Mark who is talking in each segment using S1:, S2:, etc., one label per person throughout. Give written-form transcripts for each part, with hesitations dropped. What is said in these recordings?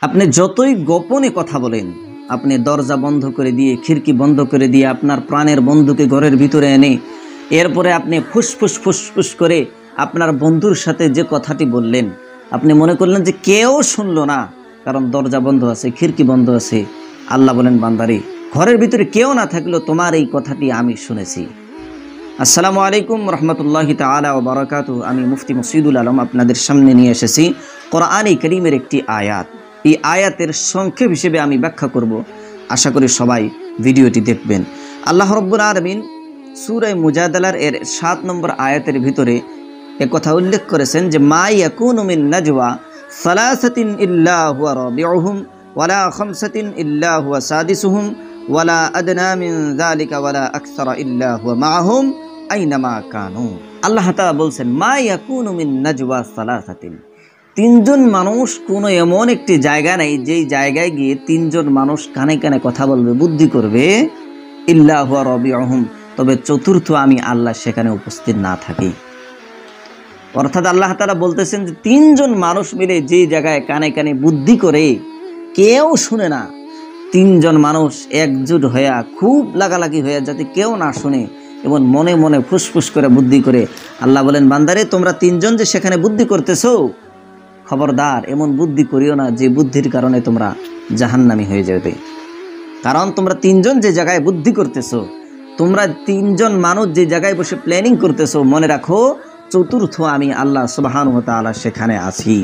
S1: আপনি যতই গোপনে কথা বলেন, আপনি দরজা বন্ধ করে দিয়ে, খিড়কি বন্ধ করে দিয়ে আপনার প্রাণের বন্ধুকে ঘরের ভিতরে এনে এরপরে আপনি ফুসফুস ফুসফুস করে আপনার বন্ধুর সাথে যে কথাটি বললেন, আপনি মনে করলেন যে কেউ শুনলো না, কারণ দরজা বন্ধ আছে, খিড়কি বন্ধ আছে। আল্লাহ বলেন, বান্দারে, ঘরের ভিতরে কেউ না থাকলেও তোমার এই কথাটি আমি শুনেছি। আসসালামু আলাইকুম রহমতুল্লাহি তাআলা ওয়া বারাকাতুহু। আমি মুফতি মসিদুল আলম আপনাদের সামনে নিয়ে এসেছি কোরআনে কারীমের একটি আয়াত। এই আয়াতের সংক্ষেপ হিসেবে আমি ব্যাখ্যা করব, আশা করি সবাই ভিডিওটি দেখবেন। আল্লাহ রাব্বুল আলামিন সূরা মুজাদালার 7 নম্বর আয়াতের ভিতরে একথা উল্লেখ করেছেন যে মা ইয়াকুনু মিন নাজওয়া সালাসাতিন ইল্লা হুয়া রাবিউহুম ওয়ালা খামসাতিন ইল্লা হুয়া সাদিসুহুম ওয়ালা আদনা মিন যালিকা ওয়ালা আকসারা ইল্লা হুয়া মাআহুম আইনামা কানু। আল্লাহ তাআলা বলছেন মা ইয়াকুনু মিন নাজওয়া সালাসাতিন, তিনজন মানুষ কোনো এমন একটি জায়গা নেই যেই জায়গায় গিয়ে তিনজন মানুষ কানে কানে কথা বলবে, বুদ্ধি করবে, ইল্লা হুয়া রাবিউহুম, তবে চতুর্থ আমি আল্লাহ সেখানে উপস্থিত না থাকি। অর্থাৎ আল্লাহ তাআলা বলতেছেন যে তিনজন মানুষ মিলে যে জায়গায় কানে কানে বুদ্ধি করে কেউ শুনে না, তিনজন মানুষ একজুট হইয়া খুব লাগালাগি হইয়া যাতে কেউ না শুনে এবং মনে মনে ফুসফুস করে বুদ্ধি করে, আল্লাহ বলেন, বান্দারে, তোমরা তিনজন যে সেখানে বুদ্ধি করতেছো, খবরদার এমন বুদ্ধি করিও না যে বুদ্ধির কারণে তোমরা জাহান্নামী হয়ে যাবে। কারণ তোমরা তিনজন যে জায়গায় বুদ্ধি করতেছো, তোমরা তিনজন মানুষ যে জায়গায় বসে প্ল্যানিং করতেছো, মনে রাখো চতুর্থ আমি আল্লাহ সুবহানাহু ওয়া তাআলা সেখানে আছি।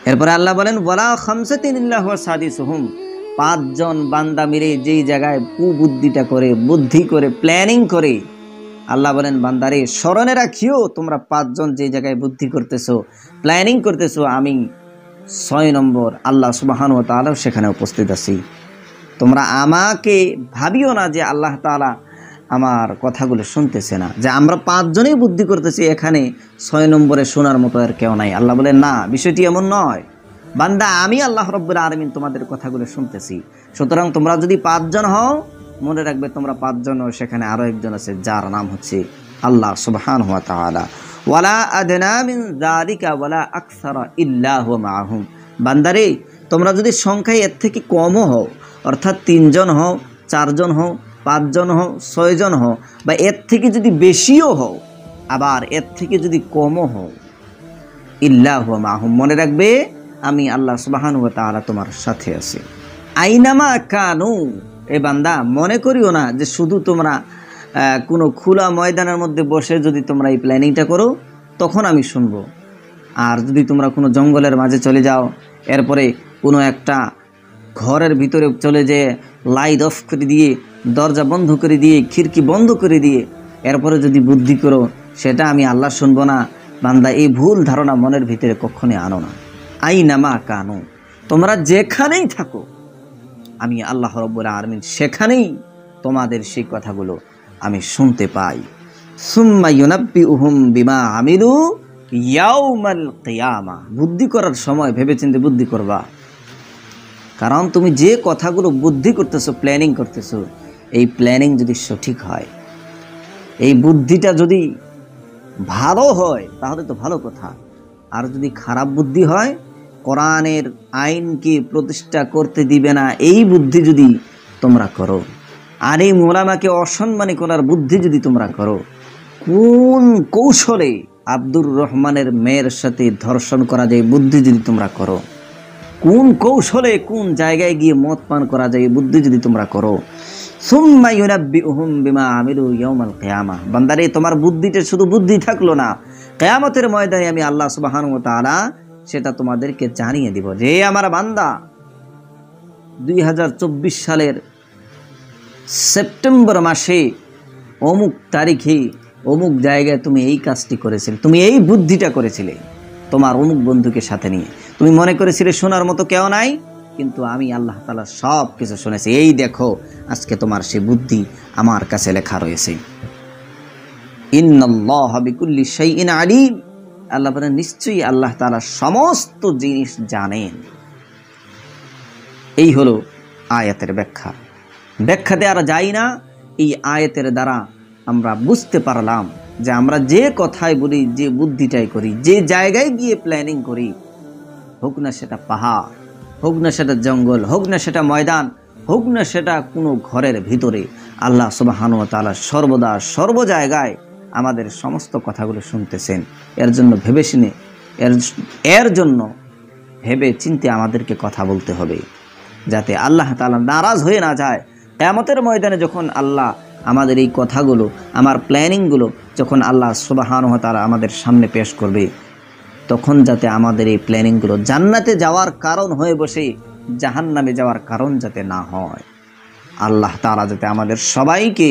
S1: এরপরে আল্লাহ বলেন ওয়ালা খামসাতিন ইল্লা হুয়া সাদিসুহুম, পাঁচজন বান্দা মিলে যেই জায়গায় কুবুদ্ধিটা করে, বুদ্ধি করে, প্ল্যানিং করে, আল্লাহ বলেন, বান্দারে, স্মরণে রাখিও তোমরা পাঁচজন যে জায়গায় বুদ্ধি করতেছো, প্ল্যানিং করতেছো, আমি 6 নম্বর আল্লাহ সুবহানাহু ওয়া তাআলা সেখানে উপস্থিত আছি। তোমরা আমাকে ভাবিও না যে আল্লাহ তাআলা আমার কথাগুলো শুনতেছে না, যে আমরা পাঁচজনেই বুদ্ধি করতেছি, এখানে 6 নম্বরে শোনার মতো আর কেউ নাই। আল্লাহ বলেন, না, বিষয়টি এমন নয় বান্দা, আমি আল্লাহ রাব্বুল আলামিন তোমাদের কথাগুলো শুনতেছি। সুতরাং তোমরা যদি পাঁচজন হও, মনে রাখবে তোমরা পাঁচজন, সেখানে আরো একজন আছে যার নাম হচ্ছে আল্লাহ সুবহানাহু ওয়া তাআলা। ওয়ালা আদনা মিন যালিকা ওয়ালা আকসারা ইল্লা হুয়া মাআহুম, বান্দারে, তোমরা যদি সংখ্যায় এর থেকে কমও হও, অর্থাৎ 3 জন হও, 4 জন হও, 5 জন হও, 6 জন হও, বা এর থেকে যদি বেশিও হও, আবার এর থেকে যদি কমও হও, ইল্লা হুয়া মাআহুম, মনে রাখবে আমি আল্লাহ সুবহানাহু ওয়া তাআলা তোমার সাথে আছি। আইনামা কানু, এ বান্দা, মনে করিও না যে শুধু তোমরা কোনো খোলা ময়দানের মধ্যে বসে যদি তোমরা এই প্ল্যানিংটা করো তখন আমি শুনবো, আর যদি তোমরা কোনো জঙ্গলের মাঝে চলে যাও, এরপরে কোনো একটা ঘরের ভিতরে চলে যেয়ে লাইট অফ করে দিয়ে, দরজা বন্ধ করে দিয়ে, খিড়কি বন্ধ করে দিয়ে এরপরে যদি বুদ্ধি করো, সেটা আমি আল্লাহ শুনবো না। বান্দা, এই ভুল ধারণা মনের ভিতরে কখনোই আনো না। আইনামা কানু, তোমরা যেখানেই থাকো, আমি আল্লাহ রাব্বুল আলামিন সেখানেই তোমাদের সেই কথাগুলো আমি শুনতে পাই। সুম্মা ইউনাব্বিউহুম বিমা আমিলু ইয়াউমাল কিয়ামা, বুদ্ধি করার সময় ভেবেচিন্তে বুদ্ধি করবা, কারণ তুমি যে কথাগুলো বুদ্ধি করতেছো, প্ল্যানিং করতেছো, এই প্ল্যানিং যদি সঠিক হয়, এই বুদ্ধিটা যদি ভালো হয় তাহলে তো ভালো কথা, আর যদি খারাপ বুদ্ধি হয়, কোরআনের আইনকে প্রতিষ্ঠা করতে দিবে না এই বুদ্ধি যদি তোমরা করো, আর এই মোলামাকে অসম্মানী করার বুদ্ধি যদি তোমরা করো, কোন কৌশলে আব্দুর রহমানের মেয়ের সাথে ধর্ষণ করা যায় বুদ্ধি যদি তোমরা করো, কোন কৌশলে কোন জায়গায় গিয়ে মদ পান করা যায় বুদ্ধি যদি তোমরা করো, সুম্মা ইউনাব্বিউহুম বিমা আমিলু ইয়াউমাল কিয়ামা, বান্দারে, তোমার বুদ্ধিটা শুধু বুদ্ধি থাকলো না, কিয়ামতের ময়দানে আমি আল্লাহ সুবহানাহু ওয়া তাআলা সেটা তোমাদেরকে জানিয়ে দিব যে আমার বান্দা 2024 সালের সেপ্টেম্বর মাসে অমুক তারিখে অমুক জায়গায় তুমি এই কাজটি করেছিলে, তুমি এই বুদ্ধিটা করেছিলে তোমার অমুক বন্ধুকে সাথে নিয়ে, তুমি মনে করেছিলে শোনার মতো কেউ নাই, কিন্তু আমি আল্লাহ তাআলা সব কিছু শুনেছি। এই দেখো, আজকে তোমার সেই বুদ্ধি আমার কাছে লেখা রয়েছে। ইন্নাল্লাহা বিকুল্লি শাইইন আলিম, আল্লাহ বলেন, নিশ্চয়ই আল্লাহ তাআলা সমস্ত জিনিস জানেন। এই হলো আয়াতের ব্যাখ্যা। ব্যাখ্যাতে আর যাই না, এই আয়াতের দ্বারা আমরা বুঝতে পারলাম যে আমরা যে কথাই বলি, যে বুদ্ধিটাই করি, যে জায়গায় গিয়ে প্ল্যানিং করি, হোক না সেটা পাহাড়, হোক না সেটা জঙ্গল, হোক না সেটা ময়দান, হোক না সেটা কোনো ঘরের ভিতরে, আল্লাহ সুবহানাহু ওয়া তাআলা সর্বদা সর্ব জায়গায় আমাদের সমস্ত কথাগুলো শুনতেছেন। এর জন্য এর জন্য ভেবে চিন্তে আমাদেরকে কথা বলতে হবে, যাতে আল্লাহ তাআলা নারাজ হয়ে না যায়। কিয়ামতের ময়দানে যখন আল্লাহ আমাদের এই কথাগুলো, আমার প্ল্যানিংগুলো যখন আল্লাহ সুবহানাহু ওয়া তাআলা আমাদের সামনে পেশ করবে, তখন যাতে আমাদের এই প্ল্যানিংগুলো জান্নাতে যাওয়ার কারণ হয়ে বসে জাহান্নামে যাওয়ার কারণ যাতে না হয়। আল্লাহ তাআলা যাতে আমাদের সবাইকে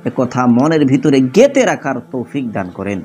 S1: এ কথা মনের ভিতরে গেঁথে রাখার তৌফিক দান করেন।